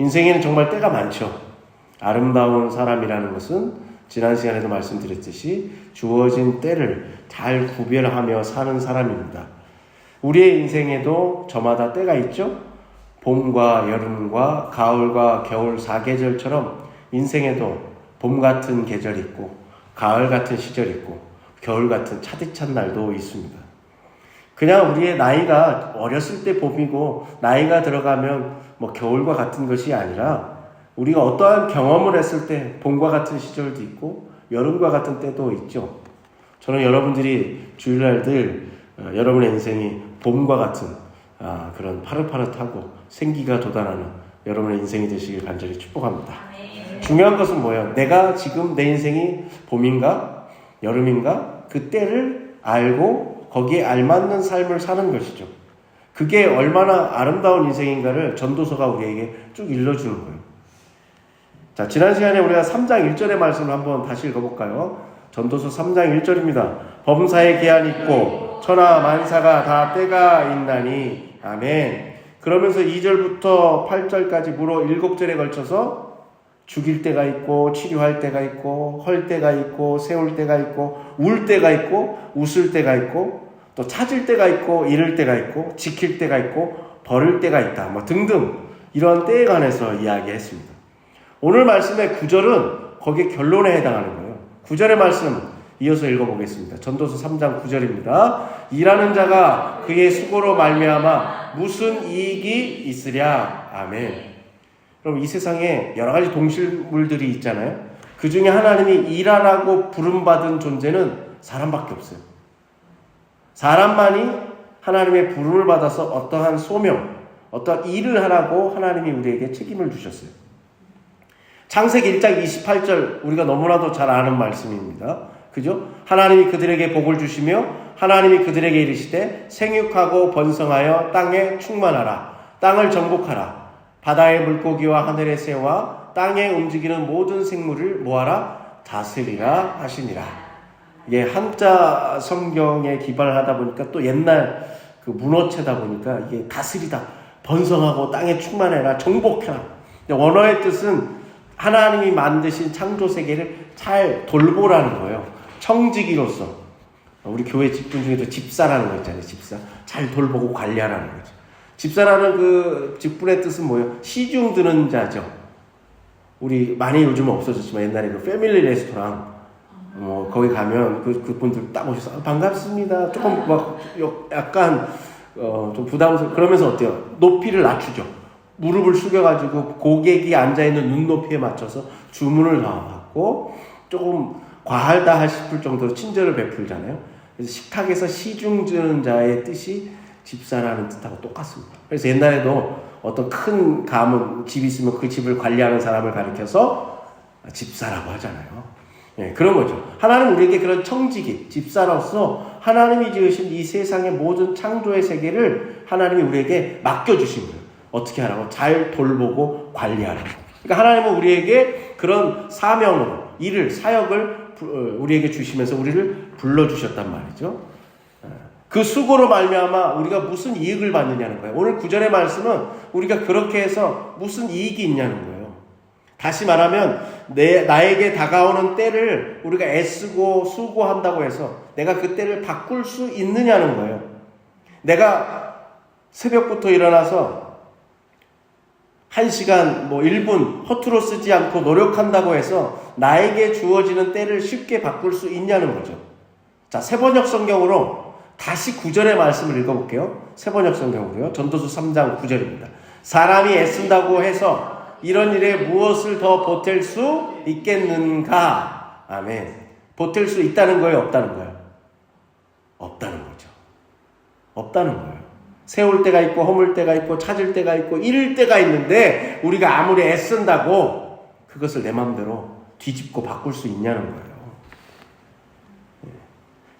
인생에는 정말 때가 많죠. 아름다운 사람이라는 것은 지난 시간에도 말씀드렸듯이 주어진 때를 잘 구별하며 사는 사람입니다. 우리의 인생에도 저마다 때가 있죠. 봄과 여름과 가을과 겨울 4계절처럼 인생에도 봄 같은 계절이 있고 가을 같은 시절이 있고 겨울 같은 차디찬 날도 있습니다. 그냥 우리의 나이가 어렸을 때 봄이고 나이가 들어가면 겨울과 같은 것이 아니라 우리가 어떠한 경험을 했을 때 봄과 같은 시절도 있고 여름과 같은 때도 있죠. 저는 여러분들이 주일날들 여러분의 인생이 봄과 같은 그런 파릇파릇하고 생기가 돋아나는 여러분의 인생이 되시길 간절히 축복합니다. 중요한 것은 뭐예요? 내가 지금 내 인생이 봄인가 여름인가 그 때를 알고 거기에 알맞는 삶을 사는 것이죠. 그게 얼마나 아름다운 인생인가를 전도서가 우리에게 쭉 일러주는 거예요. 자, 지난 시간에 우리가 3장 1절의 말씀을 한번 다시 읽어볼까요? 전도서 3장 1절입니다. 범사에 계한이 있고 천하 만사가 다 때가 있나니 아멘. 그러면서 2절부터 8절까지 무려 7절에 걸쳐서 죽일 때가 있고 치료할 때가 있고 헐 때가 있고 세울 때가 있고 울 때가 있고 웃을 때가 있고 또 찾을 때가 있고 잃을 때가 있고 지킬 때가 있고 버릴 때가 있다 등등 이러한 때에 관해서 이야기했습니다. 오늘 말씀의 9절은 거기에 결론에 해당하는 거예요. 9절의 말씀 이어서 읽어보겠습니다. 전도서 3장 9절입니다. 일하는 자가 그의 수고로 말미암아 무슨 이익이 있으랴. 아멘. 그럼 이 세상에 여러 가지 동식물들이 있잖아요. 그 중에 하나님이 일하라고 부름받은 존재는 사람밖에 없어요. 사람만이 하나님의 부름을 받아서 어떠한 소명, 어떠한 일을 하라고 하나님이 우리에게 책임을 주셨어요. 창세기 1장 28절 우리가 너무나도 잘 아는 말씀입니다. 그죠? 하나님이 그들에게 복을 주시며 하나님이 그들에게 이르시되 생육하고 번성하여 땅에 충만하라. 땅을 정복하라. 바다의 물고기와 하늘의 새와 땅에 움직이는 모든 생물을 뭐하라? 다스리라 하시니라. 이게 한자 성경에 기반을 하다 보니까 또 옛날 그 문어체다 보니까 이게 다스리다, 번성하고 땅에 충만해라, 정복해라. 원어의 뜻은 하나님이 만드신 창조 세계를 잘 돌보라는 거예요. 청지기로서. 우리 교회 직분 중에도 집사라는 거 있잖아요. 집사. 잘 돌보고 관리하라는 거죠. 집사라는 그 직분의 뜻은 뭐예요? 시중 드는 자죠. 우리 많이 요즘은 없어졌지만 옛날에 그 패밀리 레스토랑 거기 가면 그분들 딱 오셔서 반갑습니다. 조금 약간 좀 부담스러워. 그러면서 어때요? 높이를 낮추죠. 무릎을 숙여가지고 고객이 앉아있는 눈높이에 맞춰서 주문을 받고 조금 과하다 싶을 정도로 친절을 베풀잖아요. 그래서 식탁에서 시중 드는 자의 뜻이 집사라는 뜻하고 똑같습니다. 그래서 옛날에도 어떤 큰 가문, 집이 있으면 그 집을 관리하는 사람을 가리켜서 집사라고 하잖아요. 네, 그런 거죠. 하나님 우리에게 그런 청지기, 집사로서 하나님이 지으신 이 세상의 모든 창조의 세계를 하나님이 우리에게 맡겨주신 거예요. 어떻게 하라고? 잘 돌보고 관리하라고. 그러니까 하나님은 우리에게 그런 사명으로 일을, 사역을 우리에게 주시면서 우리를 불러주셨단 말이죠. 그 수고로 말미암아 우리가 무슨 이익을 받느냐는 거예요. 오늘 9절의 말씀은 우리가 그렇게 해서 무슨 이익이 있냐는 거예요. 다시 말하면 나에게 다가오는 때를 우리가 애쓰고 수고한다고 해서 내가 그 때를 바꿀 수 있느냐는 거예요. 내가 새벽부터 일어나서 1시간, 1분 허투루 쓰지 않고 노력한다고 해서 나에게 주어지는 때를 쉽게 바꿀 수 있냐는 거죠. 자, 세번역 성경으로 다시 9절의 말씀을 읽어볼게요. 세번역 성경으로요. 전도서 3장 9절입니다. 사람이 애쓴다고 해서 이런 일에 무엇을 더 보탤 수 있겠는가? 아멘. 보탤 수 있다는 거예요? 없다는 거예요? 없다는 거죠. 없다는 거예요. 세울 때가 있고 허물 때가 있고 찾을 때가 있고 잃을 때가 있는데 우리가 아무리 애쓴다고 그것을 내 마음대로 뒤집고 바꿀 수 있냐는 거예요.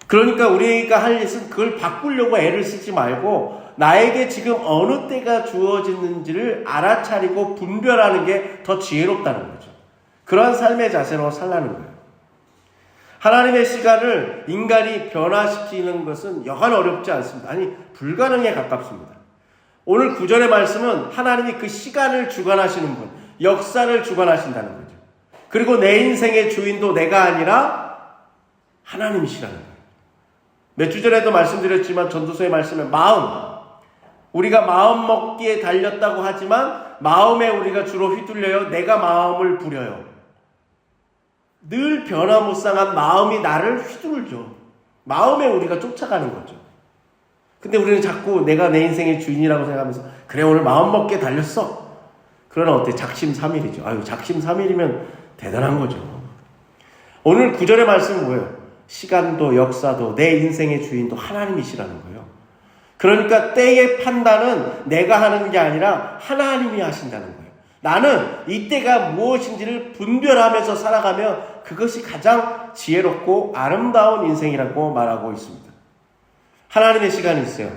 그러니까 우리가 할 일은 그걸 바꾸려고 애를 쓰지 말고 나에게 지금 어느 때가 주어지는지를 알아차리고 분별하는 게 더 지혜롭다는 거죠. 그러한 삶의 자세로 살라는 거예요. 하나님의 시간을 인간이 변화시키는 것은 여간 어렵지 않습니다. 아니, 불가능에 가깝습니다. 오늘 9절의 말씀은 하나님이 그 시간을 주관하시는 분, 역사를 주관하신다는 거죠. 그리고 내 인생의 주인도 내가 아니라 하나님이시라는 거예요. 몇 주 전에도 말씀드렸지만 전도서의 말씀은 마음, 우리가 마음 먹기에 달렸다고 하지만 마음에 우리가 주로 휘둘려요. 내가 마음을 부려요. 늘 변화무쌍한 마음이 나를 휘둘죠. 마음에 우리가 쫓아가는 거죠. 근데 우리는 자꾸 내가 내 인생의 주인이라고 생각하면서 그래 오늘 마음 먹기에 달렸어. 그러나 어때? 작심삼일이죠. 아유, 작심삼일이면 대단한 거죠. 오늘 9절의 말씀은 뭐예요? 시간도 역사도 내 인생의 주인도 하나님이시라는 거예요. 그러니까 때의 판단은 내가 하는 게 아니라 하나님이 하신다는 거예요. 나는 이때가 무엇인지를 분별하면서 살아가면 그것이 가장 지혜롭고 아름다운 인생이라고 말하고 있습니다. 하나님의 시간이 있어요.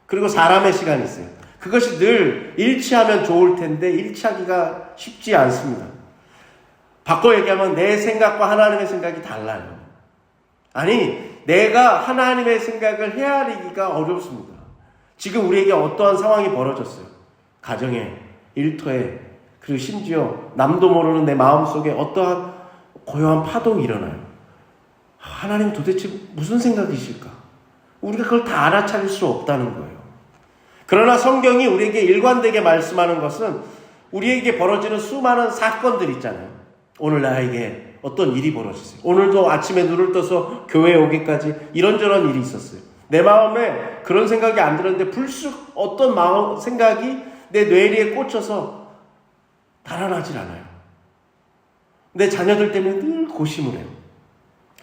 그리고 사람의 시간이 있어요. 그것이 늘 일치하면 좋을 텐데 일치하기가 쉽지 않습니다. 바꿔 얘기하면 내 생각과 하나님의 생각이 달라요. 아니, 내가 하나님의 생각을 헤아리기가 어렵습니다. 지금 우리에게 어떠한 상황이 벌어졌어요. 가정에, 일터에, 그리고 심지어 남도 모르는 내 마음속에 어떠한 고요한 파동이 일어나요. 하나님 도대체 무슨 생각이실까? 우리가 그걸 다 알아차릴 수 없다는 거예요. 그러나 성경이 우리에게 일관되게 말씀하는 것은 우리에게 벌어지는 수많은 사건들 있잖아요. 오늘 나에게 어떤 일이 벌어졌어요. 오늘도 아침에 눈을 떠서 교회에 오기까지 이런저런 일이 있었어요. 내 마음에 그런 생각이 안 들었는데 불쑥 어떤 마음 생각이 내 뇌리에 꽂혀서 달아나질 않아요. 내 자녀들 때문에 늘 고심을 해요.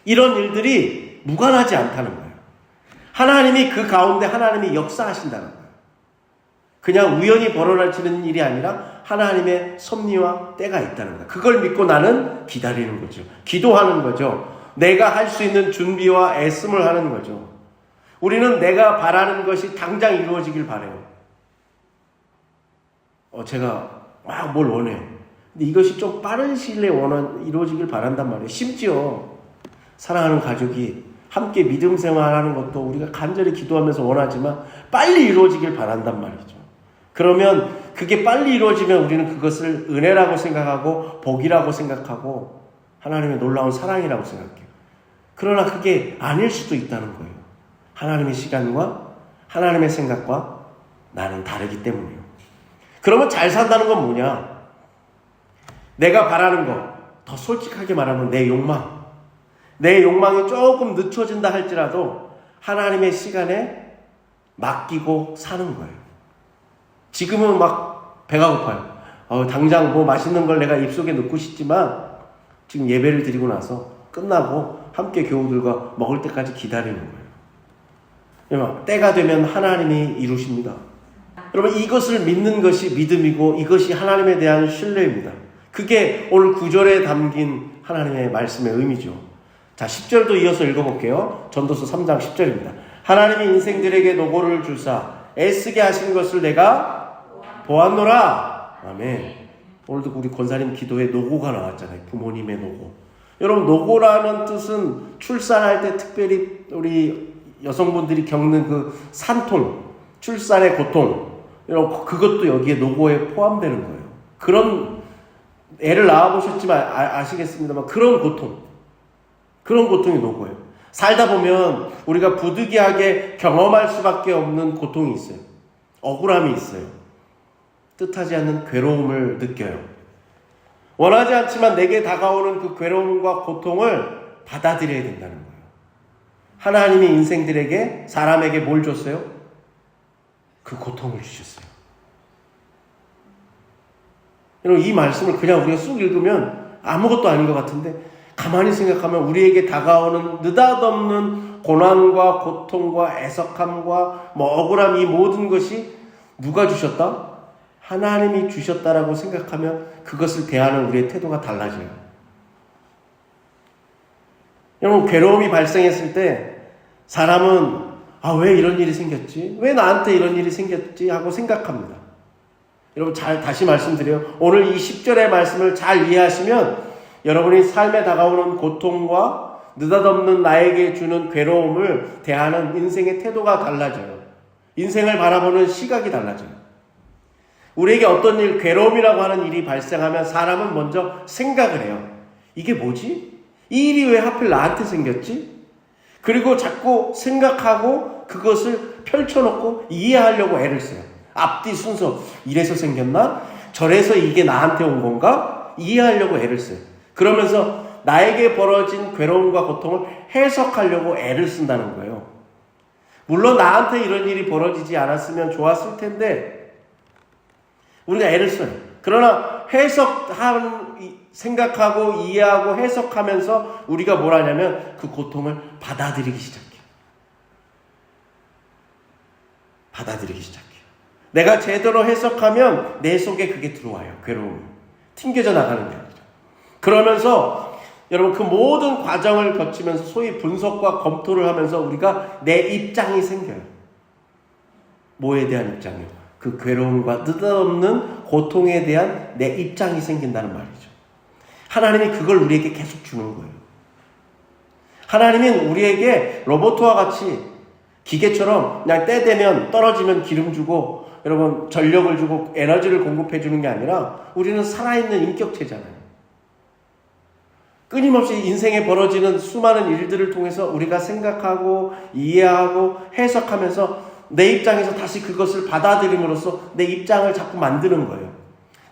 이런 일들이 무관하지 않다는 거예요. 하나님이 그 가운데 하나님이 역사하신다는 거예요. 그냥 우연히 벌어지는 일이 아니라 하나님의 섭리와 때가 있다는 거예요. 그걸 믿고 나는 기다리는 거죠. 기도하는 거죠. 내가 할 수 있는 준비와 애씀을 하는 거죠. 우리는 내가 바라는 것이 당장 이루어지길 바라요. 제가 막 뭘 원해요. 근데 이것이 좀 빠른 시일 내에 이루어지길 바란단 말이에요. 심지어 사랑하는 가족이 함께 믿음 생활하는 것도 우리가 간절히 기도하면서 원하지만 빨리 이루어지길 바란단 말이죠. 그러면 그게 빨리 이루어지면 우리는 그것을 은혜라고 생각하고 복이라고 생각하고 하나님의 놀라운 사랑이라고 생각해요. 그러나 그게 아닐 수도 있다는 거예요. 하나님의 시간과 하나님의 생각과 나는 다르기 때문이에요. 그러면 잘 산다는 건 뭐냐? 내가 바라는 거, 더 솔직하게 말하면 내 욕망. 내 욕망이 조금 늦춰진다 할지라도 하나님의 시간에 맡기고 사는 거예요. 지금은 막 배가 고파요. 당장 뭐 맛있는 걸 내가 입속에 넣고 싶지만 지금 예배를 드리고 나서 끝나고 함께 교우들과 먹을 때까지 기다리는 거예요. 때가 되면 하나님이 이루십니다. 여러분, 이것을 믿는 것이 믿음이고 이것이 하나님에 대한 신뢰입니다. 그게 오늘 9절에 담긴 하나님의 말씀의 의미죠. 자, 10절도 이어서 읽어볼게요. 전도서 3장 10절입니다. 하나님이 인생들에게 노고를 주사 애쓰게 하신 것을 내가 보았노라. 아멘. 오늘도 우리 권사님 기도에 노고가 나왔잖아요. 부모님의 노고. 여러분, 노고라는 뜻은 출산할 때 특별히 우리 여성분들이 겪는 그 산통, 출산의 고통, 여러분, 그것도 여기에 노고에 포함되는 거예요. 그런 애를 낳아보셨지만 아시겠습니다만 그런 고통이 노고예요. 살다 보면 우리가 부득이하게 경험할 수밖에 없는 고통이 있어요. 억울함이 있어요. 뜻하지 않는 괴로움을 느껴요. 원하지 않지만 내게 다가오는 그 괴로움과 고통을 받아들여야 된다는 거예요. 하나님이 인생들에게, 사람에게 뭘 줬어요? 그 고통을 주셨어요. 여러분, 이 말씀을 그냥 우리가 쑥 읽으면 아무것도 아닌 것 같은데 가만히 생각하면 우리에게 다가오는 느닷없는 고난과 고통과 애석함과 억울함, 이 모든 것이 누가 주셨다? 하나님이 주셨다라고 생각하면 그것을 대하는 우리의 태도가 달라져요. 여러분, 괴로움이 발생했을 때 사람은 왜 이런 일이 생겼지? 왜 나한테 이런 일이 생겼지? 하고 생각합니다. 여러분, 다시 말씀드려요. 오늘 이 10절의 말씀을 잘 이해하시면 여러분이 삶에 다가오는 고통과 느닷없는 나에게 주는 괴로움을 대하는 인생의 태도가 달라져요. 인생을 바라보는 시각이 달라져요. 우리에게 어떤 일, 괴로움이라고 하는 일이 발생하면 사람은 먼저 생각을 해요. 이게 뭐지? 이 일이 왜 하필 나한테 생겼지? 그리고 자꾸 생각하고 그것을 펼쳐놓고 이해하려고 애를 써요. 앞뒤 순서, 이래서 생겼나? 저래서 이게 나한테 온 건가? 이해하려고 애를 써요. 그러면서 나에게 벌어진 괴로움과 고통을 해석하려고 애를 쓴다는 거예요. 물론 나한테 이런 일이 벌어지지 않았으면 좋았을 텐데 우리가 애를 써요. 그러나 생각하고 이해하고 해석하면서 우리가 뭘 하냐면 그 고통을 받아들이기 시작해요. 받아들이기 시작해요. 내가 제대로 해석하면 내 속에 그게 들어와요. 괴로움이. 튕겨져 나가는 게 아니라. 그러면서 여러분 그 모든 과정을 거치면서 소위 분석과 검토를 하면서 우리가 내 입장이 생겨요. 뭐에 대한 입장이요? 그 괴로움과 느닷없는 고통에 대한 내 입장이 생긴다는 말이죠. 하나님이 그걸 우리에게 계속 주는 거예요. 하나님은 우리에게 로봇과 같이 기계처럼 그냥 때 되면 떨어지면 기름 주고 여러분 전력을 주고 에너지를 공급해 주는 게 아니라 우리는 살아있는 인격체잖아요. 끊임없이 인생에 벌어지는 수많은 일들을 통해서 우리가 생각하고 이해하고 해석하면서 내 입장에서 다시 그것을 받아들임으로써 내 입장을 자꾸 만드는 거예요.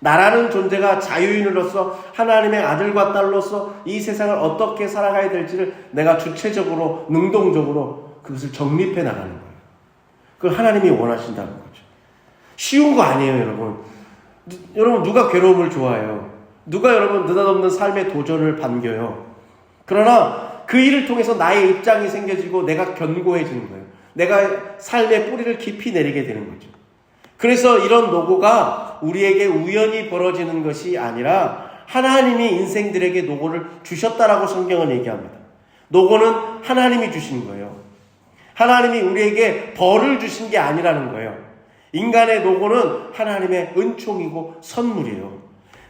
나라는 존재가 자유인으로서 하나님의 아들과 딸로서 이 세상을 어떻게 살아가야 될지를 내가 주체적으로 능동적으로 그것을 정립해 나가는 거예요. 그걸 하나님이 원하신다는 거죠. 쉬운 거 아니에요, 여러분. 여러분 누가 괴로움을 좋아해요? 누가 여러분 느닷없는 삶의 도전을 반겨요? 그러나 그 일을 통해서 나의 입장이 생겨지고 내가 견고해지는 거예요. 내가 삶의 뿌리를 깊이 내리게 되는 거죠. 그래서 이런 노고가 우리에게 우연히 벌어지는 것이 아니라 하나님이 인생들에게 노고를 주셨다라고 성경은 얘기합니다. 노고는 하나님이 주신 거예요. 하나님이 우리에게 벌을 주신 게 아니라는 거예요. 인간의 노고는 하나님의 은총이고 선물이에요.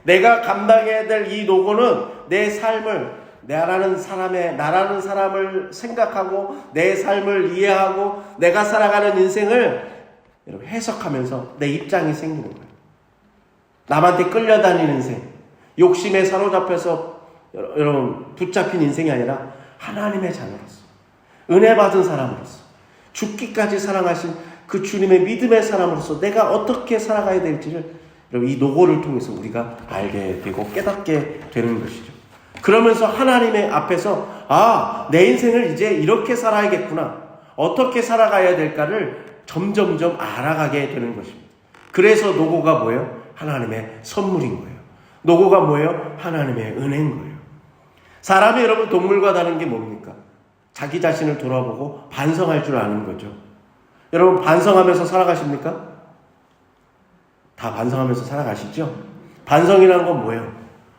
내가 감당해야 될 이 노고는 내 삶을 나라는 사람을 생각하고 내 삶을 이해하고 내가 살아가는 인생을 해석하면서 내 입장이 생기는 거예요. 남한테 끌려다니는 인생, 욕심에 사로잡혀서 여러분 붙잡힌 인생이 아니라 하나님의 자녀로서 은혜 받은 사람으로서 죽기까지 사랑하신 그 주님의 믿음의 사람으로서 내가 어떻게 살아가야 될지를 이 노고를 통해서 우리가 알게 되고 깨닫게 되는 것이죠. 그러면서 하나님의 앞에서 내 인생을 이제 이렇게 살아야겠구나. 어떻게 살아가야 될까를 점점점 알아가게 되는 것입니다. 그래서 노고가 뭐예요? 하나님의 선물인 거예요. 노고가 뭐예요? 하나님의 은혜인 거예요. 사람이 여러분 동물과 다른 게 뭡니까? 자기 자신을 돌아보고 반성할 줄 아는 거죠. 여러분 반성하면서 살아가십니까? 다 반성하면서 살아가시죠? 반성이라는 건 뭐예요?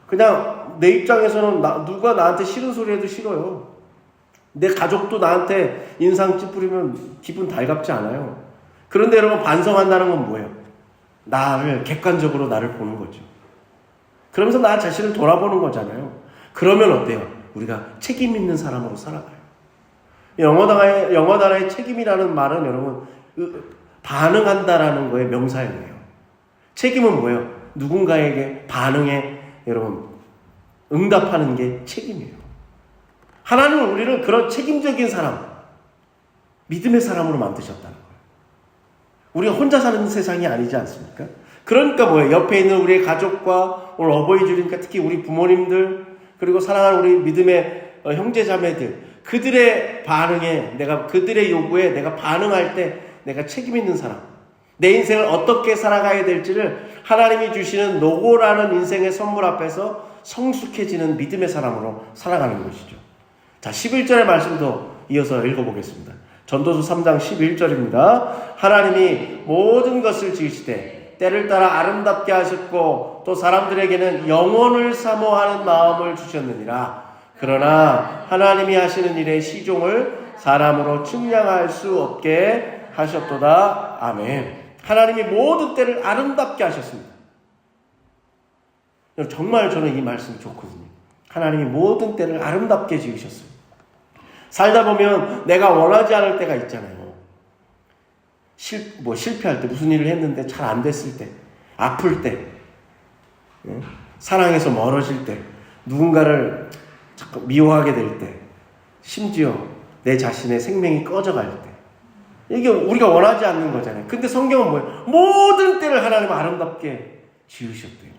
그냥 내 입장에서는 누가 나한테 싫은 소리 해도 싫어요. 내 가족도 나한테 인상 찌푸리면 기분 달갑지 않아요. 그런데 여러분 반성한다는 건 뭐예요? 나를 객관적으로 나를 보는 거죠. 그러면서 나 자신을 돌아보는 거잖아요. 그러면 어때요? 우리가 책임 있는 사람으로 살아가요. 영어 단어의 책임이라는 말은 여러분 반응한다라는 거에 명사형이에요. 책임은 뭐예요? 누군가에게 반응에 여러분 응답하는 게 책임이에요. 하나님은 우리를 그런 책임적인 사람, 믿음의 사람으로 만드셨다는 거예요. 우리가 혼자 사는 세상이 아니지 않습니까? 그러니까 뭐예요? 옆에 있는 우리의 가족과 오늘 어버이주니까 특히 우리 부모님들 그리고 사랑하는 우리 믿음의 형제 자매들 그들의 반응에 그들의 요구에 내가 반응할 때 내가 책임 있는 사람, 내 인생을 어떻게 살아가야 될지를 하나님이 주시는 노고라는 인생의 선물 앞에서 성숙해지는 믿음의 사람으로 살아가는 것이죠. 자, 11절의 말씀도 이어서 읽어보겠습니다. 전도서 3장 11절입니다. 하나님이 모든 것을 지으시되 때를 따라 아름답게 하셨고 또 사람들에게는 영혼을 사모하는 마음을 주셨느니라. 그러나 하나님이 하시는 일의 시종을 사람으로 측량할 수 없게 하셨도다. 아멘. 하나님이 모든 때를 아름답게 하셨습니다. 정말 저는 이 말씀이 좋거든요. 하나님이 모든 때를 아름답게 지으셨어요. 살다 보면 내가 원하지 않을 때가 있잖아요. 실패할 때, 무슨 일을 했는데 잘 안 됐을 때, 아플 때, 사랑에서 멀어질 때, 누군가를 자꾸 미워하게 될 때, 심지어 내 자신의 생명이 꺼져갈 때, 이게 우리가 원하지 않는 거잖아요. 근데 성경은 뭐예요? 모든 때를 하나님은 아름답게 지으셨대요.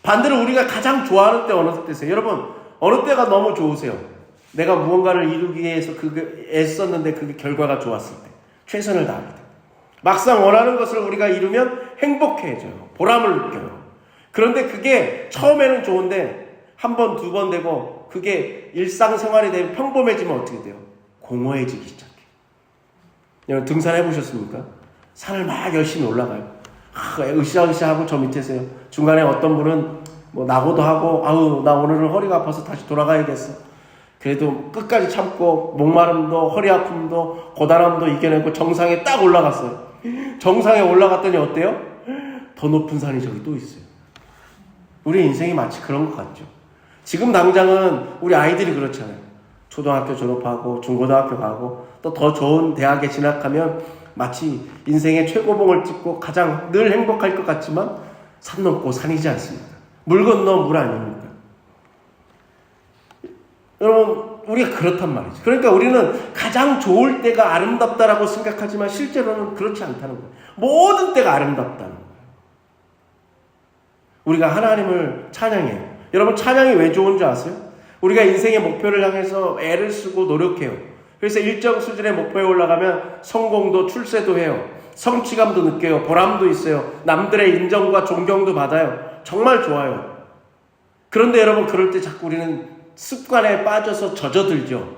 반대로 우리가 가장 좋아하는 때 어느 때세요? 여러분, 어느 때가 너무 좋으세요? 내가 무언가를 이루기 위해서 그게 애썼는데 그게 결과가 좋았을 때, 최선을 다할 때. 막상 원하는 것을 우리가 이루면 행복해져요. 보람을 느껴요. 그런데 그게 처음에는 좋은데 한 번, 두 번 되고 그게 일상생활이 되면 평범해지면 어떻게 돼요? 공허해지기 시작해요. 여러분 등산해 보셨습니까? 산을 막 열심히 올라가요. 으쌰으쌰하고 저 밑에서요. 중간에 어떤 분은 뭐 낙오도 하고 아우 나 오늘은 허리가 아파서 다시 돌아가야겠어. 그래도 끝까지 참고 목마름도 허리 아픔도 고단함도 이겨내고 정상에 딱 올라갔어요. 정상에 올라갔더니 어때요? 더 높은 산이 저기 또 있어요. 우리 인생이 마치 그런 것 같죠. 지금 당장은 우리 아이들이 그렇잖아요. 초등학교 졸업하고 중고등학교 가고 또 더 좋은 대학에 진학하면 마치 인생의 최고봉을 찍고 가장 늘 행복할 것 같지만 산 넘고 산이지 않습니까? 물 건너 물 아닙니까? 여러분 우리가 그렇단 말이죠. 그러니까 우리는 가장 좋을 때가 아름답다라고 생각하지만 실제로는 그렇지 않다는 거예요. 모든 때가 아름답다는 거예요. 우리가 하나님을 찬양해요. 여러분 찬양이 왜 좋은 줄 아세요? 우리가 인생의 목표를 향해서 애를 쓰고 노력해요. 그래서 일정 수준의 목표에 올라가면 성공도 출세도 해요. 성취감도 느껴요. 보람도 있어요. 남들의 인정과 존경도 받아요. 정말 좋아요. 그런데 여러분 그럴 때 자꾸 우리는 습관에 빠져서 젖어들죠.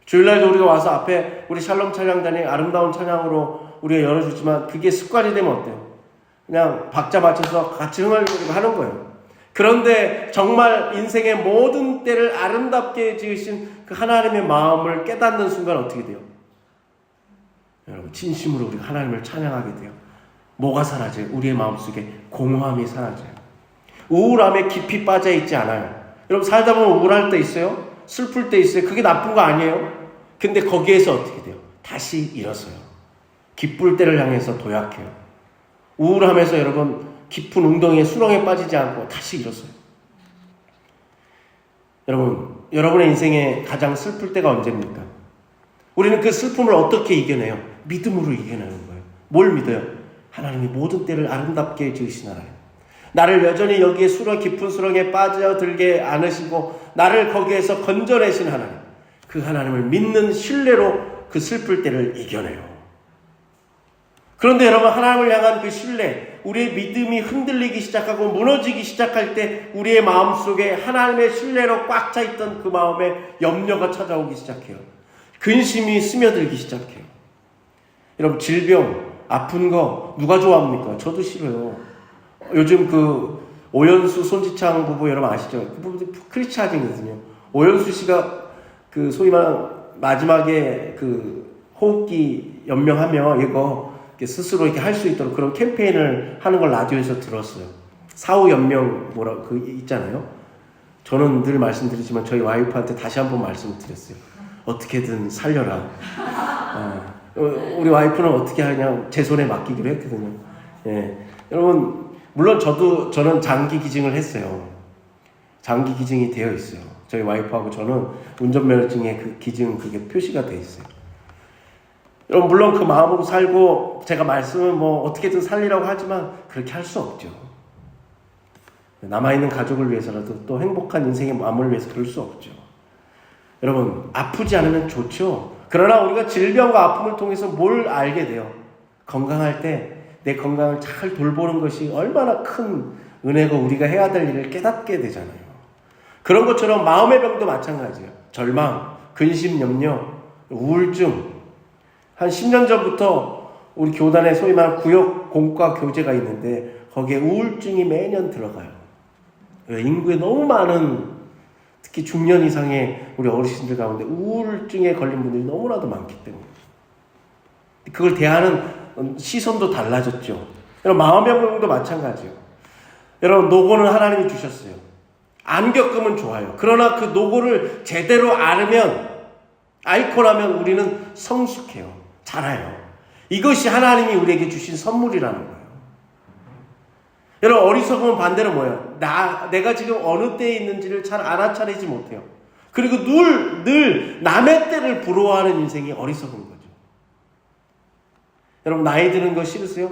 주일날도 우리가 와서 앞에 우리 샬롬 찬양단이 아름다운 찬양으로 우리가 열어주지만 그게 습관이 되면 어때요? 그냥 박자 맞춰서 같이 흥얼거리고 하는 거예요. 그런데 정말 인생의 모든 때를 아름답게 지으신 그 하나님의 마음을 깨닫는 순간 어떻게 돼요? 여러분 진심으로 우리가 하나님을 찬양하게 돼요. 뭐가 사라져요? 우리의 마음속에 공허함이 사라져요. 우울함에 깊이 빠져 있지 않아요. 여러분 살다 보면 우울할 때 있어요. 슬플 때 있어요. 그게 나쁜 거 아니에요. 근데 거기에서 어떻게 돼요? 다시 일어서요. 기쁠 때를 향해서 도약해요. 우울함에서 여러분 깊은 웅덩이에 수렁에 빠지지 않고 다시 일어서요. 여러분 여러분의 인생에 가장 슬플 때가 언제입니까? 우리는 그 슬픔을 어떻게 이겨내요? 믿음으로 이겨내는 거예요. 뭘 믿어요? 하나님이 모든 때를 아름답게 지으신 하나님. 나를 여전히 여기에 깊은 수렁에 빠져들게 않으시고 나를 거기에서 건져내신 하나님. 그 하나님을 믿는 신뢰로 그 슬플 때를 이겨내요. 그런데 여러분 하나님을 향한 그 신뢰, 우리의 믿음이 흔들리기 시작하고 무너지기 시작할 때 우리의 마음속에 하나님의 신뢰로 꽉 차 있던 그 마음에 염려가 찾아오기 시작해요. 근심이 스며들기 시작해요. 여러분 질병, 아픈 거 누가 좋아합니까? 저도 싫어요. 요즘 그 오연수, 손지창 부부 여러분 아시죠? 그 부부들 크리스찬이거든요. 오연수 씨가 그 소위 말하는 마지막에 그 호흡기 연명하며 이거 스스로 이렇게 할 수 있도록 그런 캠페인을 하는 걸 라디오에서 들었어요. 사후 연명 그 있잖아요. 저는 늘 말씀드리지만 저희 와이프한테 다시 한번 말씀을 드렸어요. 어떻게든 살려라. 우리 와이프는 어떻게 하냐 제 손에 맡기기로 했거든요. 예. 여러분 물론 저는 장기 기증을 했어요. 장기 기증이 되어 있어요. 저희 와이프하고 저는 운전면허증에 그 기증 그게 표시가 되어 있어요. 여러분 물론 그 마음으로 살고 제가 말씀은 뭐 어떻게든 살리라고 하지만 그렇게 할 수 없죠. 남아있는 가족을 위해서라도 또 행복한 인생의 마음을 위해서 그럴 수 없죠. 여러분 아프지 않으면 좋죠. 그러나 우리가 질병과 아픔을 통해서 뭘 알게 돼요? 건강할 때 내 건강을 잘 돌보는 것이 얼마나 큰 은혜고 우리가 해야 될 일을 깨닫게 되잖아요. 그런 것처럼 마음의 병도 마찬가지예요. 절망, 근심, 염려, 우울증. 한 10년 전부터 우리 교단에 소위 말하는 구역 공과 교재가 있는데 거기에 우울증이 매년 들어가요. 인구에 너무 많은 특히 중년 이상의 우리 어르신들 가운데 우울증에 걸린 분들이 너무나도 많기 때문에 그걸 대하는 시선도 달라졌죠. 여러분 마음의 병도 마찬가지예요. 여러분 노고는 하나님이 주셨어요. 안 겪으면 좋아요. 그러나 그 노고를 제대로 앓고 나면 우리는 성숙해요. 자라요. 이것이 하나님이 우리에게 주신 선물이라는 거예요. 여러분, 어리석음은 반대로 뭐예요? 내가 지금 어느 때에 있는지를 잘 알아차리지 못해요. 그리고 늘 남의 때를 부러워하는 인생이 어리석은 거죠. 여러분, 나이 드는 거 싫으세요?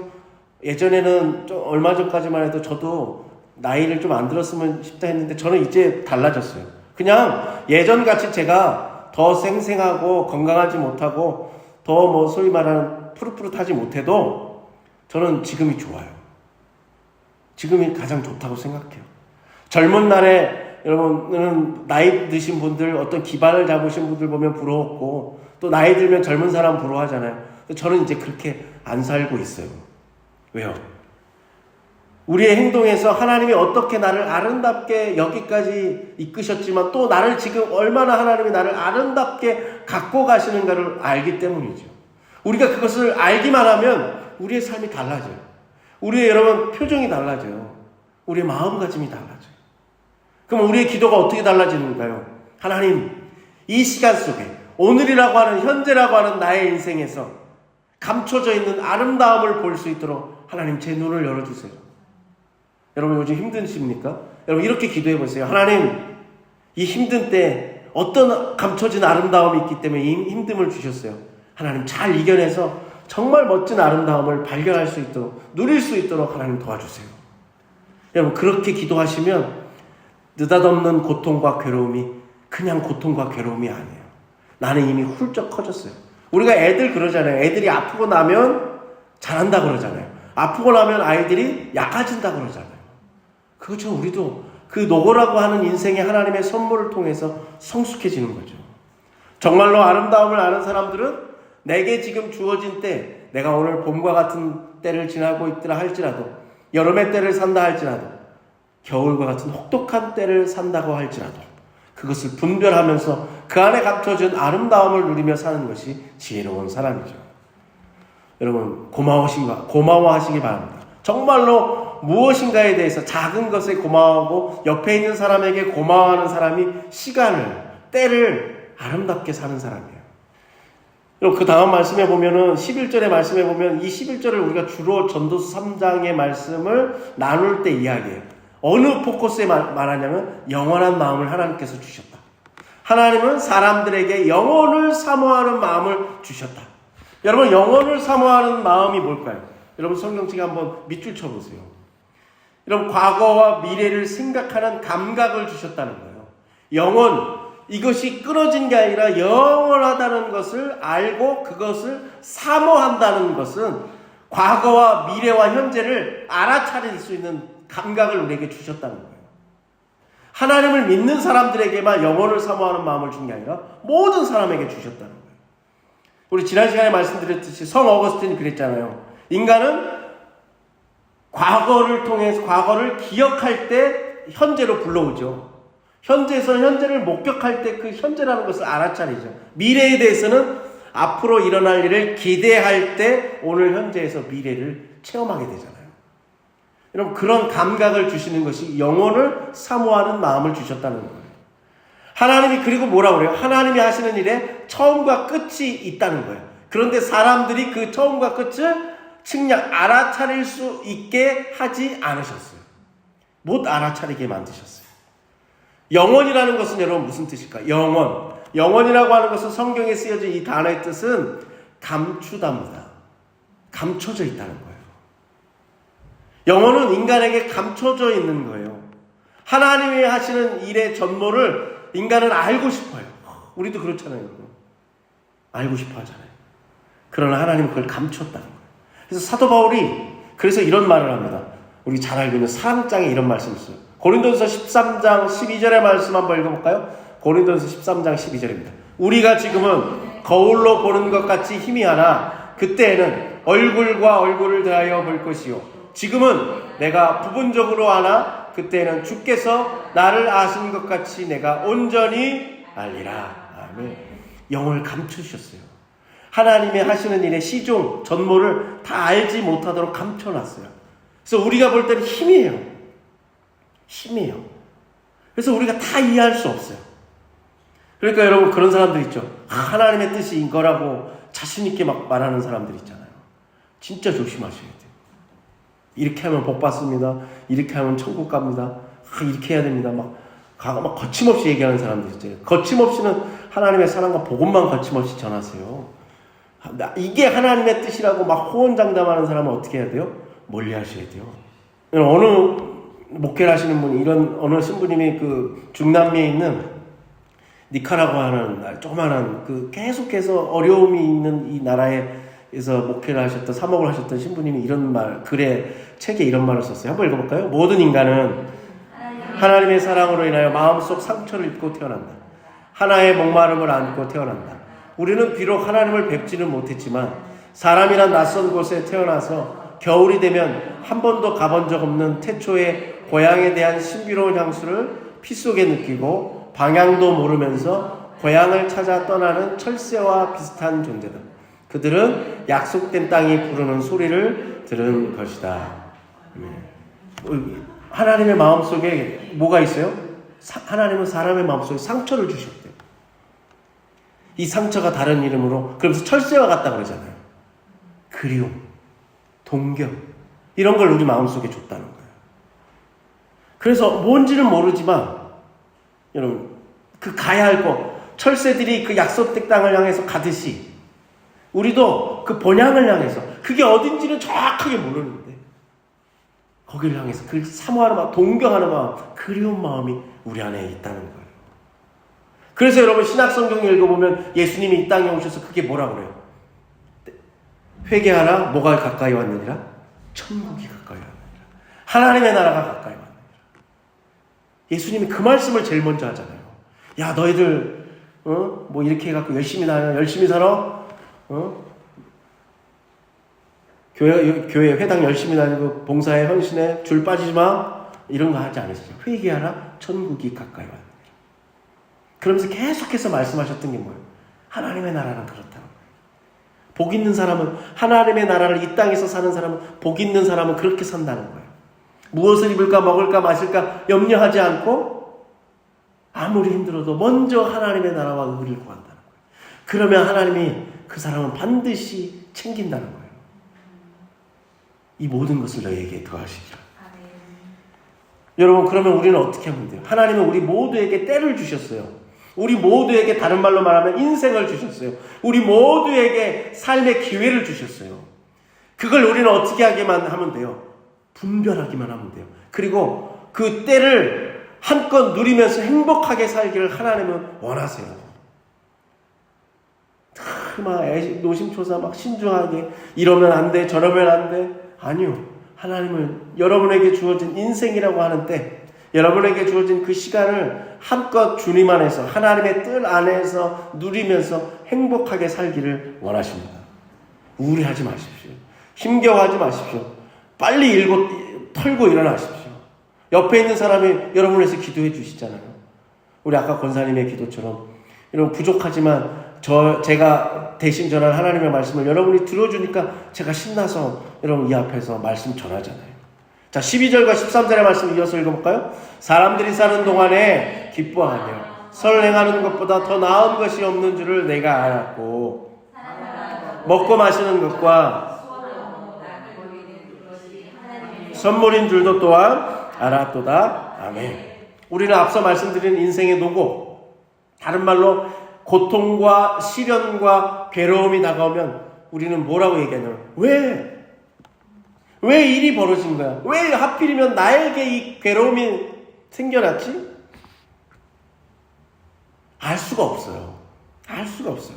예전에는 좀 얼마 전까지만 해도 저도 나이를 좀 안 들었으면 싶다 했는데 저는 이제 달라졌어요. 그냥 예전같이 제가 더 생생하고 건강하지 못하고 더 뭐 소위 말하는 푸릇푸릇하지 못해도 저는 지금이 좋아요. 지금이 가장 좋다고 생각해요. 젊은 날에 여러분은 나이 드신 분들, 어떤 기반을 잡으신 분들 보면 부러웠고, 또 나이 들면 젊은 사람 부러워하잖아요. 저는 이제 그렇게 안 살고 있어요. 왜요? 우리의 행동에서 하나님이 어떻게 나를 아름답게 여기까지 이끄셨지만 또 나를 지금 얼마나 하나님이 나를 아름답게 갖고 가시는가를 알기 때문이죠. 우리가 그것을 알기만 하면 우리의 삶이 달라져요. 우리의 여러분 표정이 달라져요. 우리의 마음가짐이 달라져요. 그럼 우리의 기도가 어떻게 달라지는가요? 하나님, 이 시간 속에 오늘이라고 하는, 현재라고 하는 나의 인생에서 감춰져 있는 아름다움을 볼 수 있도록 하나님 제 눈을 열어주세요. 여러분 요즘 힘드십니까? 여러분 이렇게 기도해 보세요. 하나님, 이 힘든 때 어떤 감춰진 아름다움이 있기 때문에 이 힘듦을 주셨어요. 하나님 잘 이겨내서 정말 멋진 아름다움을 발견할 수 있도록, 누릴 수 있도록 하나님 도와주세요. 여러분 그렇게 기도하시면 느닷없는 고통과 괴로움이 그냥 고통과 괴로움이 아니에요. 나는 이미 훌쩍 커졌어요. 우리가 애들 그러잖아요. 애들이 아프고 나면 잘한다 그러잖아요. 아프고 나면 아이들이 약해진다 그러잖아요. 그렇죠. 우리도 그 노고라고 하는 인생의 하나님의 선물을 통해서 성숙해지는 거죠. 정말로 아름다움을 아는 사람들은 내게 지금 주어진 때, 내가 오늘 봄과 같은 때를 지나고 있더라 할지라도, 여름의 때를 산다 할지라도, 겨울과 같은 혹독한 때를 산다고 할지라도 그것을 분별하면서 그 안에 감춰진 아름다움을 누리며 사는 것이 지혜로운 사람이죠. 여러분 고마워하시기 바랍니다. 정말로 무엇인가에 대해서 작은 것에 고마워하고 옆에 있는 사람에게 고마워하는 사람이 시간을, 때를 아름답게 사는 사람이에요. 여러분 그 다음 말씀에 보면은 11절의 말씀에 보면 이 11절을 우리가 주로 전도서 3장의 말씀을 나눌 때 이야기해요. 어느 포커스에 말하냐면 영원한 마음을 하나님께서 주셨다. 하나님은 사람들에게 영혼을 사모하는 마음을 주셨다. 여러분 영혼을 사모하는 마음이 뭘까요? 여러분 성경책에 한번 밑줄 쳐보세요. 여러분 과거와 미래를 생각하는 감각을 주셨다는 거예요. 영혼, 이것이 끊어진 게 아니라 영원하다는 것을 알고 그것을 사모한다는 것은 과거와 미래와 현재를 알아차릴 수 있는 감각을 우리에게 주셨다는 거예요. 하나님을 믿는 사람들에게만 영혼을 사모하는 마음을 준 게 아니라 모든 사람에게 주셨다는 거예요. 우리 지난 시간에 말씀드렸듯이 성 어거스틴이 그랬잖아요. 인간은 과거를 통해서 과거를 기억할 때 현재로 불러오죠. 현재에서 현재를 목격할 때 그 현재라는 것을 알아차리죠. 미래에 대해서는 앞으로 일어날 일을 기대할 때 오늘 현재에서 미래를 체험하게 되잖아요. 여러분 그런 감각을 주시는 것이 영혼을 사모하는 마음을 주셨다는 거예요. 하나님이 그리고 뭐라고 그래요? 하나님이 하시는 일에 처음과 끝이 있다는 거예요. 그런데 사람들이 그 처음과 끝을 측량 알아차릴 수 있게 하지 않으셨어요. 못 알아차리게 만드셨어요. 영원이라는 것은 여러분 무슨 뜻일까요? 영원이라고 하는 것은 성경에 쓰여진 이 단어의 뜻은 감추다입니다. 감춰져 있다는 거예요. 영혼은 인간에게 감춰져 있는 거예요. 하나님이 하시는 일의 전모를 인간은 알고 싶어요. 우리도 그렇잖아요. 알고 싶어 하잖아요. 그러나 하나님은 그걸 감췄다는 거예요. 그래서 사도 바울이 그래서 이런 말을 합니다. 우리 잘 알고 있는 4장에 이런 말씀을 써요. 고린도전서 13장 12절의 말씀 한번 읽어볼까요? 고린도전서 13장 12절입니다. 우리가 지금은 거울로 보는 것 같이 희미하나 그때에는 얼굴과 얼굴을 대하여 볼 것이요. 지금은 내가 부분적으로 하나 그때는 주께서 나를 아신 것 같이 내가 온전히 알리라. 아멘. 영혼을 감추셨어요. 하나님이 하시는 일의 시종, 전모를 다 알지 못하도록 감춰놨어요. 그래서 우리가 볼 때는 힘이에요. 그래서 우리가 다 이해할 수 없어요. 그러니까 여러분 그런 사람들 있죠. 하나님의 뜻이 이거라고 자신 있게 막 말하는 사람들 있잖아요. 진짜 조심하셔야 돼요. 이렇게 하면 복 받습니다. 이렇게 하면 천국 갑니다. 이렇게 해야 됩니다. 막 거침없이 얘기하는 사람들 있어요. 거침없이는 하나님의 사랑과 복음만 거침없이 전하세요. 이게 하나님의 뜻이라고 막 호언장담하는 사람은 어떻게 해야 돼요? 멀리 하셔야 돼요. 어느 목회를 하시는 분이 어느 신부님이 그 중남미에 있는 니카라과하는 조그마한 계속해서 어려움이 있는 이 나라에서 목회를 하셨던 사목을 하셨던 신부님이 이런 책에 이런 말을 썼어요. 한번 읽어볼까요? 모든 인간은 하나님의 사랑으로 인하여 마음속 상처를 입고 태어난다. 하나의 목마름을 안고 태어난다. 우리는 비록 하나님을 뵙지는 못했지만 사람이란 낯선 곳에 태어나서 겨울이 되면 한 번도 가본 적 없는 태초의 고향에 대한 신비로운 향수를 피 속에 느끼고 방향도 모르면서 고향을 찾아 떠나는 철새와 비슷한 존재다. 그들은 약속된 땅이 부르는 소리를 들은 것이다. 하나님의 마음속에 뭐가 있어요? 하나님은 사람의 마음속에 상처를 주셨대요. 이 상처가 다른 이름으로, 그러면서 철새와 같다 그러잖아요. 그리움, 동경, 이런 걸 우리 마음속에 줬다는 거예요. 그래서 뭔지는 모르지만 여러분, 가야 할 거, 철새들이 그 약속된 땅을 향해서 가듯이 우리도 그 본향을 향해서, 그게 어딘지는 정확하게 모르는데 거기를 향해서 그 사모하는 마음, 동경하는 마음, 그리운 마음이 우리 안에 있다는 거예요. 그래서 여러분, 신약성경 읽어보면 예수님이 이 땅에 오셔서 그게 뭐라고 그래요? 회개하라, 뭐가 가까이 왔느니라? 천국이 가까이 왔느니라. 하나님의 나라가 가까이 왔느니라. 예수님이 그 말씀을 제일 먼저 하잖아요. 야, 너희들 뭐 이렇게 해갖고 열심히 살아? 교회 회당 열심히 다니고 봉사에 헌신해, 줄 빠지지 마, 이런 거 하지 않으시죠. 회개하라, 천국이 가까이 왔느니라. 그러면서 계속해서 말씀하셨던 게 뭐예요? 하나님의 나라는 그렇다는 거예요. 복 있는 사람은, 하나님의 나라를 이 땅에서 사는 사람은, 복 있는 사람은 그렇게 산다는 거예요. 무엇을 입을까 먹을까 마실까 염려하지 않고 아무리 힘들어도 먼저 하나님의 나라와 의를 구한다는 거예요. 그러면 하나님이 그 사람은 반드시 챙긴다는 거예요. 이 모든 것을 너희에게 더하시리라. 여러분, 그러면 우리는 어떻게 하면 돼요? 하나님은 우리 모두에게 때를 주셨어요. 우리 모두에게, 다른 말로 말하면 인생을 주셨어요. 우리 모두에게 삶의 기회를 주셨어요. 그걸 우리는 어떻게 하기만 하면 돼요? 분별하기만 하면 돼요. 그리고 그 때를 한껏 누리면서 행복하게 살기를 하나님은 원하세요. 막 노심초사 막 신중하게 이러면 안 돼, 저러면 안 돼. 아니요. 하나님은 여러분에게 주어진 인생이라고 하는 때, 여러분에게 주어진 그 시간을 한껏 주님 안에서, 하나님의 뜰 안에서 누리면서 행복하게 살기를 원하십니다. 우울해하지 마십시오. 힘겨워하지 마십시오. 빨리 털고 일어나십시오. 옆에 있는 사람이 여러분을 위해서 기도해 주시잖아요. 우리 아까 권사님의 기도처럼, 여러분 부족하지만 제가 대신 전한 하나님의 말씀을 여러분이 들어주니까 제가 신나서 여러분 이 앞에서 말씀 전하잖아요. 자, 12절과 13절의 말씀 이어서 읽어볼까요? 사람들이 사는 동안에 기뻐하며 설행하는 것보다 더 나은 것이 없는 줄을 내가 알았고, 먹고 마시는 것과 선물인 줄도 또한 알았도다. 아멘. 우리는 앞서 말씀드린 인생의 노고, 다른 말로 고통과 시련과 괴로움이 다가오면 우리는 뭐라고 얘기하냐면, 왜 일이 벌어진 거야? 왜 하필이면 나에게 이 괴로움이 생겨났지? 알 수가 없어요. 알 수가 없어요.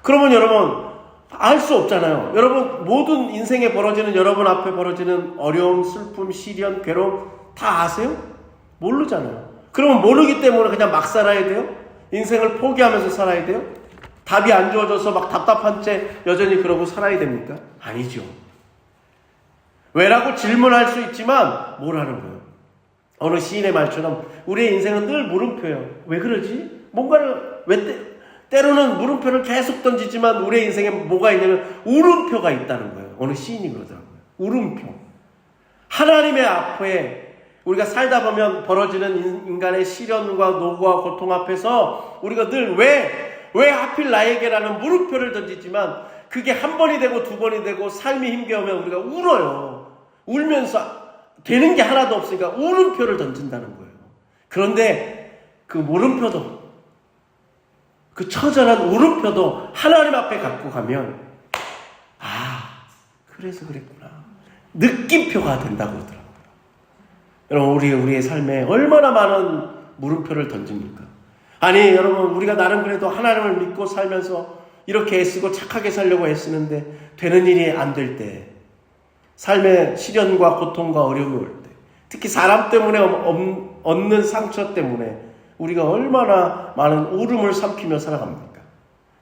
그러면 여러분, 알 수 없잖아요. 여러분, 모든 인생에 벌어지는, 여러분 앞에 벌어지는 어려움, 슬픔, 시련, 괴로움 다 아세요? 모르잖아요. 그러면 모르기 때문에 그냥 막 살아야 돼요? 인생을 포기하면서 살아야 돼요? 답이 안 주어져서 막 답답한 채 여전히 그러고 살아야 됩니까? 아니죠. 왜라고 질문할 수 있지만 뭘 하는 거예요? 어느 시인의 말처럼 우리의 인생은 늘 물음표예요. 왜 그러지? 뭔가를 때로는 물음표를 계속 던지지만 우리의 인생에 뭐가 있냐면 울음표가 있다는 거예요. 어느 시인이 그러더라고요. 울음표. 하나님의 앞에 우리가 살다 보면 벌어지는 인간의 시련과 노고와 고통 앞에서 우리가 늘 왜 하필 나에게라는 물음표를 던지지만 그게 한 번이 되고 두 번이 되고 삶이 힘겨우면 우리가 울어요. 울면서 되는 게 하나도 없으니까 물음표를 던진다는 거예요. 그런데 그 물음표도, 그 처절한 물음표도 하나님 앞에 갖고 가면 그래서 그랬구나. 느낌표가 된다고 하더라고요. 여러분, 우리의 삶에 얼마나 많은 물음표를 던집니까? 아니, 여러분, 우리가 나름 그래도 하나님을 믿고 살면서 이렇게 애쓰고 착하게 살려고 애쓰는데 되는 일이 안 될 때, 삶의 시련과 고통과 어려움이 올 때, 특히 사람 때문에 얻는 상처 때문에 우리가 얼마나 많은 울음을 삼키며 살아갑니까?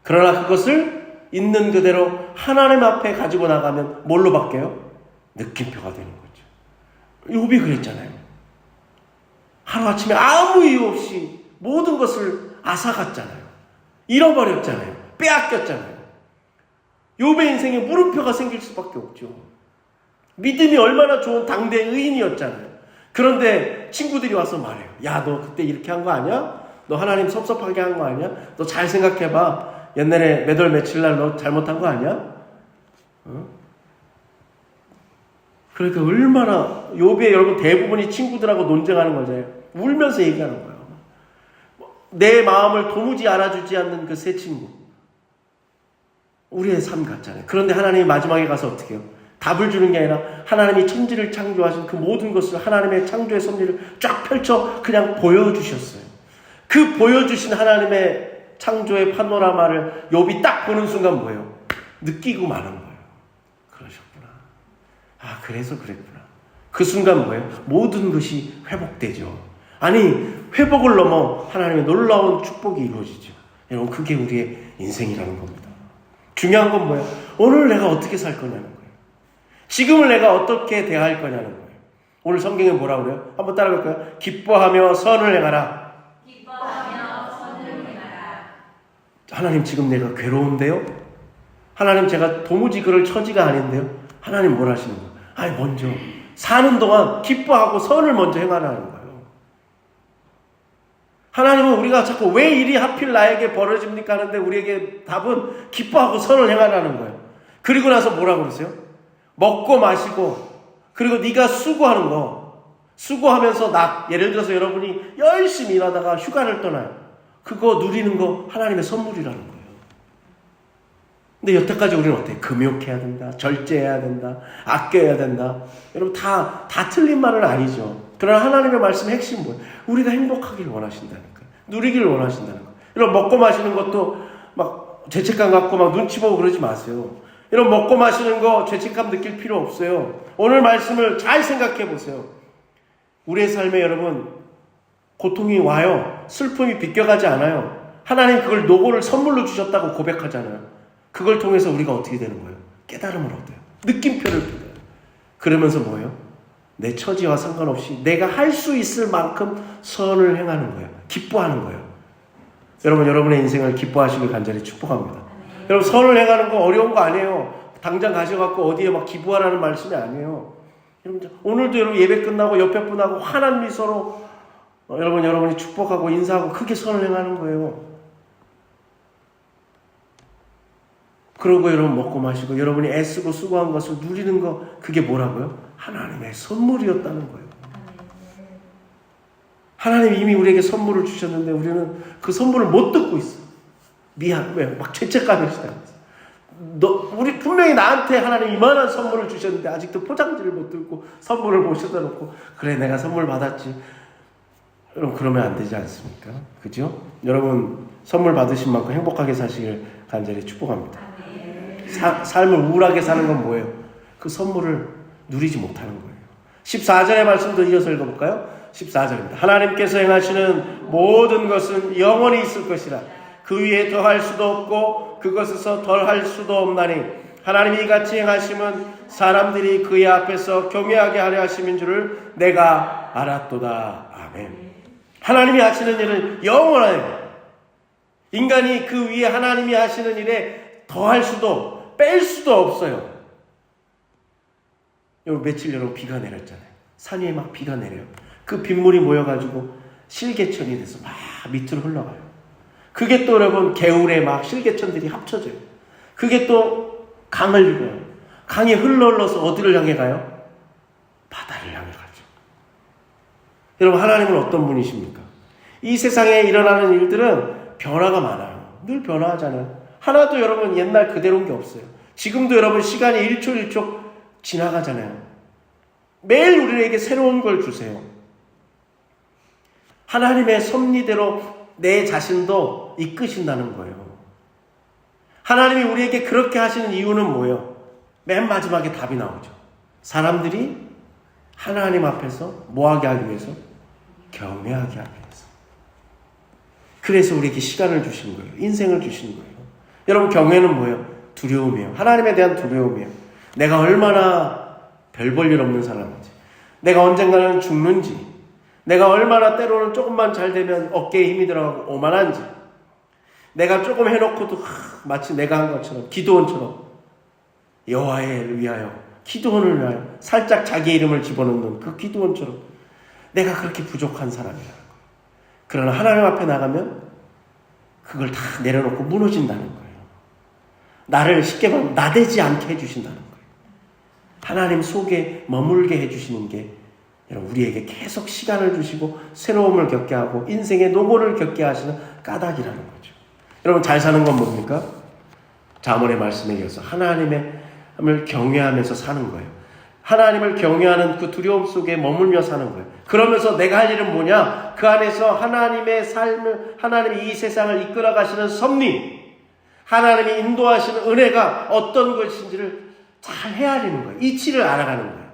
그러나 그것을 있는 그대로 하나님 앞에 가지고 나가면 뭘로 바뀌어요? 느낌표가 되는 거죠. 욥이 그랬잖아요. 하루아침에 아무 이유 없이 모든 것을 앗아갔잖아요. 잃어버렸잖아요. 빼앗겼잖아요. 욥의 인생에 물음표가 생길 수밖에 없죠. 믿음이 얼마나 좋은 당대 의인이었잖아요. 그런데 친구들이 와서 말해요. 야, 너 그때 이렇게 한 거 아니야? 너 하나님 섭섭하게 한 거 아니야? 너 잘 생각해봐. 옛날에 몇 월 며칠 날 너 잘못한 거 아니야? 그러니까 얼마나 욥의 여러분 대부분이 친구들하고 논쟁하는 거잖아요. 울면서 얘기하는 거예요. 내 마음을 도무지 알아주지 않는 그 새 친구. 우리의 삶 같잖아요. 그런데 하나님이 마지막에 가서 어떻게 해요? 답을 주는 게 아니라 하나님이 천지를 창조하신 그 모든 것을 하나님의 창조의 섭리를 쫙 펼쳐 그냥 보여주셨어요. 그 보여주신 하나님의 창조의 파노라마를 욥이 딱 보는 순간 뭐예요? 느끼고 마는 거예요. 그러셨구나. 그래서 그랬구나. 그 순간 뭐예요? 모든 것이 회복되죠. 아니, 회복을 넘어 하나님의 놀라운 축복이 이루어지죠. 여러분, 그게 우리의 인생이라는 겁니다. 중요한 건 뭐예요? 오늘 내가 어떻게 살 거냐는 거예요. 지금을 내가 어떻게 대할 거냐는 거예요. 오늘 성경에 뭐라고 그래요? 한번 따라볼까요? 기뻐하며 선을 행하라. 하나님, 지금 내가 괴로운데요? 하나님, 제가 도무지 그럴 처지가 아닌데요? 하나님 뭘 하시는 거예요? 먼저 사는 동안 기뻐하고 선을 먼저 행하라는 거예요. 하나님은 우리가 자꾸 왜 일이 하필 나에게 벌어집니까 하는데 우리에게 답은 기뻐하고 선을 행하라는 거예요. 그리고 나서 뭐라고 그러세요? 먹고 마시고, 그리고 네가 수고하는 거, 수고하면서 예를 들어서 여러분이 열심히 일하다가 휴가를 떠나요. 그거 누리는 거 하나님의 선물이라는 거예요. 근데 여태까지 우리는 어때요? 금욕해야 된다, 절제해야 된다, 아껴야 된다. 여러분, 다 틀린 말은 아니죠. 그러나 하나님의 말씀의 핵심은 뭐예요? 우리가 행복하기를 원하신다니까. 누리기를 원하신다는 거예요. 여러분, 먹고 마시는 것도 막 죄책감 갖고 막 눈치 보고 그러지 마세요. 여러분, 먹고 마시는 거 죄책감 느낄 필요 없어요. 오늘 말씀을 잘 생각해 보세요. 우리의 삶에 여러분, 고통이 와요. 슬픔이 비껴가지 않아요. 하나님 그걸 노고를 선물로 주셨다고 고백하잖아요. 그걸 통해서 우리가 어떻게 되는 거예요? 깨달음을 얻어요. 느낌표를 얻어요. 그러면서 뭐예요? 내 처지와 상관없이 내가 할 수 있을 만큼 선을 행하는 거예요. 기뻐하는 거예요. 여러분, 여러분의 인생을 기뻐하시길 간절히 축복합니다. 여러분, 선을 행하는 거 어려운 거 아니에요. 당장 가셔갖고 어디에 막 기부하라는 말씀이 아니에요. 여러분, 오늘도 여러분 예배 끝나고 옆에 분하고 환한 미소로 여러분이 축복하고 인사하고 크게 선을 행하는 거예요. 그러고 여러분 먹고 마시고 여러분이 애쓰고 수고한 것을 누리는 거, 그게 뭐라고요? 하나님의 선물이었다는 거예요. 하나님이 이미 우리에게 선물을 주셨는데 우리는 그 선물을 못 듣고 있어. 왜? 막 죄책감을 시작했어. 우리 분명히 나한테 하나님 이만한 선물을 주셨는데 아직도 포장지를 못 들고 선물을 모셔다 놓고, 그래 내가 선물 받았지. 여러분, 그러면 안 되지 않습니까? 그죠? 여러분, 선물 받으신 만큼 행복하게 사시길 간절히 축복합니다. 삶을 우울하게 사는 건 뭐예요? 그 선물을 누리지 못하는 거예요. 14절의 말씀도 이어서 읽어볼까요? 14절입니다. 하나님께서 행하시는 모든 것은 영원히 있을 것이라. 그 위에 더할 수도 없고 그것에서 덜할 수도 없나니 하나님이 이같이 행하심은 사람들이 그의 앞에서 경외하게 하려 하심인 줄을 내가 알았도다. 아멘. 하나님이 하시는 일은 영원해요. 인간이 그 위에 하나님이 하시는 일에 더할 수도 뺄 수도 없어요. 며칠 여러분 비가 내렸잖아요. 산 위에 막 비가 내려요. 그 빗물이 모여가지고 실개천이 돼서 막 밑으로 흘러가요. 그게 또 여러분 개울에 막 실개천들이 합쳐져요. 그게 또 강을 이루어요. 강이 흘러서 어디를 향해 가요? 바다를 향해 가죠. 여러분, 하나님은 어떤 분이십니까? 이 세상에 일어나는 일들은 변화가 많아요. 늘 변화하잖아요. 하나도 여러분 옛날 그대로인 게 없어요. 지금도 여러분 시간이 1초 1초 지나가잖아요. 매일 우리에게 새로운 걸 주세요. 하나님의 섭리대로 내 자신도 이끄신다는 거예요. 하나님이 우리에게 그렇게 하시는 이유는 뭐예요? 맨 마지막에 답이 나오죠. 사람들이 하나님 앞에서 뭐하게 하기 위해서? 경외하게 하기 위해서. 그래서 우리에게 시간을 주신 거예요. 인생을 주신 거예요. 여러분, 경외는 뭐예요? 두려움이에요. 하나님에 대한 두려움이에요. 내가 얼마나 별 볼 일 없는 사람인지, 내가 언젠가는 죽는지, 내가 얼마나 때로는 조금만 잘 되면 어깨에 힘이 들어가고 오만한지, 내가 조금 해놓고도 마치 내가 한 것처럼, 기도원처럼 여호와를 위하여, 기도원을 위하여 살짝 자기 이름을 집어넣는 그 기도원처럼 내가 그렇게 부족한 사람이라는 거예요. 그러나 하나님 앞에 나가면 그걸 다 내려놓고 무너진다는 거예요. 나를 쉽게 말하면 나대지 않게 해주신다는 거예요. 하나님 속에 머물게 해주시는 게 여러분 우리에게 계속 시간을 주시고 새로움을 겪게 하고 인생의 노고를 겪게 하시는 까닭이라는 거죠. 여러분, 잘 사는 건 뭡니까? 잠언의 말씀에 이어서 하나님을 경외하면서 사는 거예요. 하나님을 경외하는 그 두려움 속에 머물며 사는 거예요. 그러면서 내가 할 일은 뭐냐? 그 안에서 하나님의 삶을, 하나님이 이 세상을 이끌어 가시는 섭리, 하나님이 인도하시는 은혜가 어떤 것인지를 잘 헤아리는 거예요. 이치를 알아가는 거예요.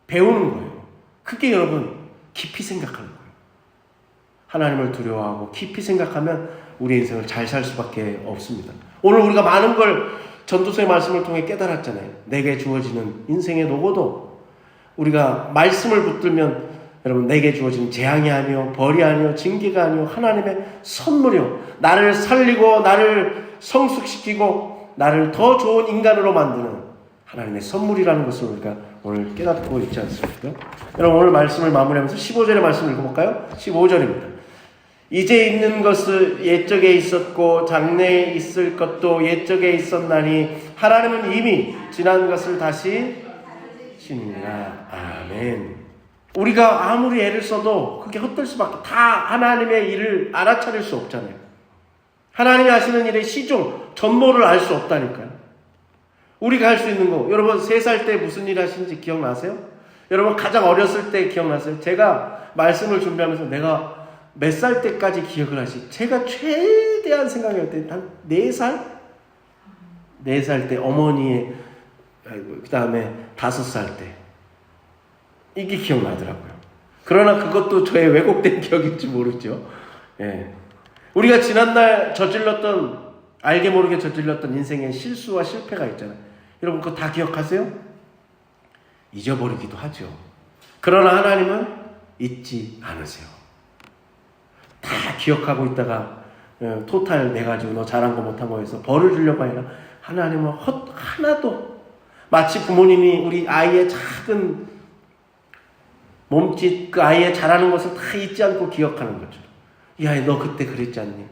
배우는 거예요. 그게 여러분 깊이 생각하는 거예요. 하나님을 두려워하고 깊이 생각하면 우리 인생을 잘 살 수밖에 없습니다. 오늘 우리가 많은 걸 전도서의 말씀을 통해 깨달았잖아요. 내게 주어지는 인생의 노고도 우리가 말씀을 붙들면 여러분 내게 주어지는 재앙이 아니요 벌이 아니요 징계가 아니요 하나님의 선물이요, 나를 살리고 나를 성숙시키고 나를 더 좋은 인간으로 만드는 하나님의 선물이라는 것을 우리가 오늘 깨닫고 있지 않습니까? 여러분, 오늘 말씀을 마무리하면서 15절의 말씀을 읽어볼까요? 15절입니다. 이제 있는 것은 옛적에 있었고 장래에 있을 것도 옛적에 있었나니 하나님은 이미 지난 것을 다시 시니라. 아멘. 우리가 아무리 애를 써도 그게 헛될 수밖에, 다 하나님의 일을 알아차릴 수 없잖아요. 하나님이 하시는 일의 시종, 전모를 알 수 없다니까요. 우리가 할 수 있는 거, 여러분 3살 때 무슨 일 하시는지 기억나세요? 여러분 가장 어렸을 때 기억나세요? 제가 말씀을 준비하면서 내가 몇 살 때까지 기억을 하시? 제가 최대한 생각할 때 한 4살? 4살 때 어머니의, 그 다음에 5살 때. 이게 기억나더라고요. 그러나 그것도 저의 왜곡된 기억일지 모르죠. 예. 우리가 지난날 저질렀던, 알게 모르게 저질렀던 인생의 실수와 실패가 있잖아요. 여러분 그거 다 기억하세요? 잊어버리기도 하죠. 그러나 하나님은 잊지 않으세요. 다 기억하고 있다가 토탈 내가지고 너 잘한 거 못한 거 해서 벌을 주려고 아니라 하나님은 하나도, 마치 부모님이 우리 아이의 작은 몸짓, 그 아이의 잘하는 것을 다 잊지 않고 기억하는 거죠. 야, 너 그때 그랬지 않니?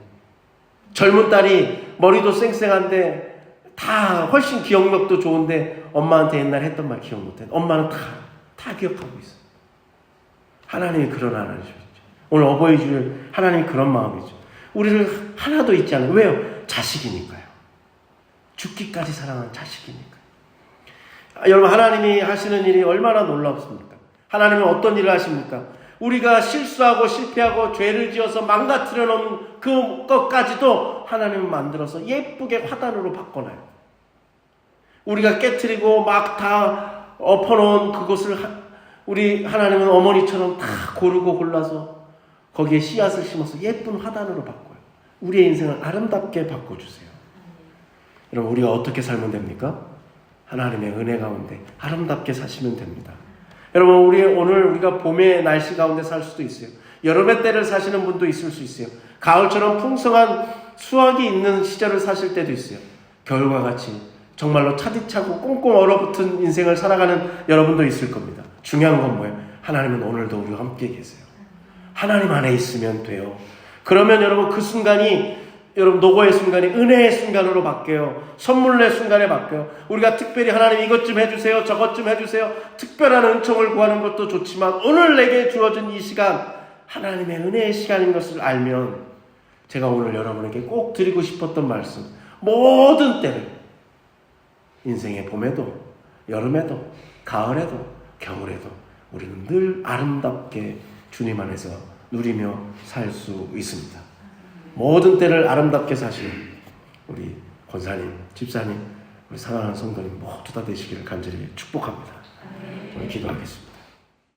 젊은 딸이 머리도 쌩쌩한데 다 훨씬 기억력도 좋은데 엄마한테 옛날 했던 말 기억 못해. 엄마는 다 기억하고 있어. 하나님이 그런 하나님이죠. 오늘 어버이 주일 하나님이 그런 마음이죠. 우리를 하나도 잊지 않아요. 왜요? 자식이니까요. 죽기까지 사랑하는 자식이니까요. 여러분, 하나님이 하시는 일이 얼마나 놀랍습니까? 하나님은 어떤 일을 하십니까? 우리가 실수하고 실패하고 죄를 지어서 망가뜨려 놓은 그것까지도 하나님은 만들어서 예쁘게 화단으로 바꿔놔요. 우리가 깨트리고 막 다 엎어놓은 그것을 우리 하나님은 어머니처럼 다 고르고 골라서 거기에 씨앗을 심어서 예쁜 화단으로 바꿔요. 우리의 인생을 아름답게 바꿔주세요. 여러분, 우리가 어떻게 살면 됩니까? 하나님의 은혜 가운데 아름답게 사시면 됩니다. 여러분, 오늘 우리가 봄의 날씨 가운데 살 수도 있어요. 여름의 때를 사시는 분도 있을 수 있어요. 가을처럼 풍성한 수확이 있는 시절을 사실 때도 있어요. 겨울과 같이 정말로 차디차고 꽁꽁 얼어붙은 인생을 살아가는 여러분도 있을 겁니다. 중요한 건 뭐예요? 하나님은 오늘도 우리와 함께 계세요. 하나님 안에 있으면 돼요. 그러면 여러분 그 순간이 여러분 노고의 순간이 은혜의 순간으로 바뀌어요. 선물의 순간에 바뀌어요. 우리가 특별히 하나님 이것 좀 해주세요. 저것 좀 해주세요. 특별한 은총을 구하는 것도 좋지만 오늘 내게 주어진 이 시간 하나님의 은혜의 시간인 것을 알면 제가 오늘 여러분에게 꼭 드리고 싶었던 말씀, 모든 때를 인생의 봄에도 여름에도 가을에도 겨울에도 우리는 늘 아름답게 주님 안에서 누리며 살 수 있습니다. 모든 때를 아름답게 사시는 우리 권사님, 집사님, 우리 사랑하는 성도님 모두 다 되시기를 간절히 축복합니다. 오늘 기도하겠습니다.